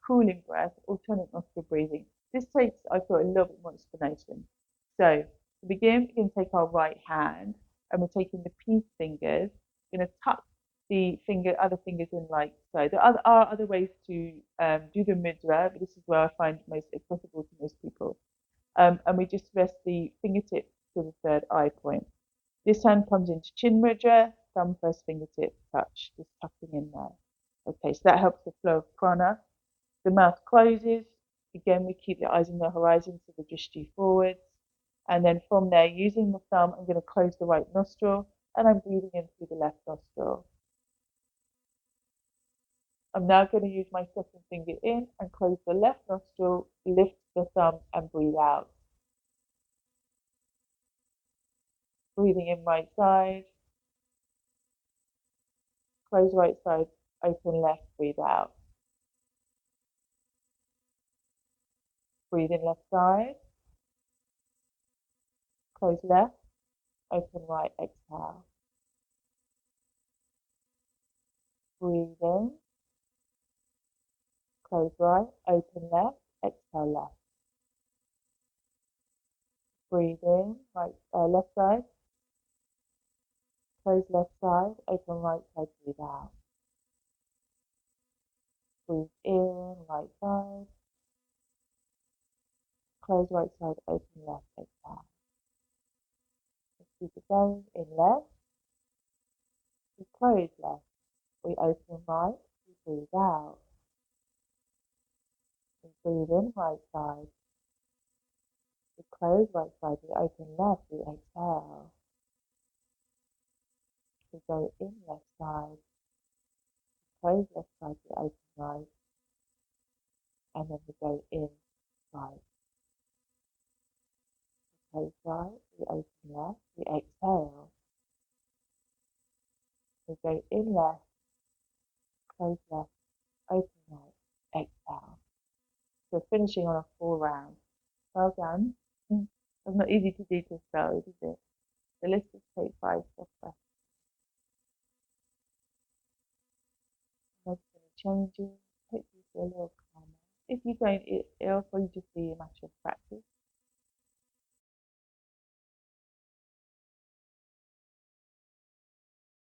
cooling breath, alternate nostril breathing. This takes, I thought, a little bit more explanation. So to begin, we can take our right hand and we're taking the peace fingers. We're going to tuck the other fingers in like so. There are other ways to do the mudra, but this is where I find most accessible to most people. And we just rest the fingertips to the third eye point. This hand comes into chin mudra, thumb first fingertip touch, just tucking in there. Okay, so that helps the flow of prana. The mouth closes. Again, we keep the eyes on the horizon, so the drishti forwards. And then from there, using the thumb, I'm going to close the right nostril, and I'm breathing in through the left nostril. I'm now going to use my second finger in and close the left nostril, lift the thumb, and breathe out. Breathing in right side, close right side, open left, breathe out. Breathe in left side, close left, open right, exhale. Breathe in, close right, open left, exhale left. Breathe in, left side, close left side, open right side, breathe out. Breathe in, right side, close right side, open left, exhale. Let's keep it going. In left, we close left, we open right, we breathe out. We breathe in, right side, we close right side, we open left, we exhale. We go in left side, close left side, we open right, and then we go in right. Close right, we open left, we exhale. We go in left, close left, open right, exhale. So finishing on a full round. Well done. It's not easy to do this though, is it? So let's just take 5 soft breaths. I'm going to change it. Hopefully you feel a little calmer. If you don't, it'll probably just be a matter of practice.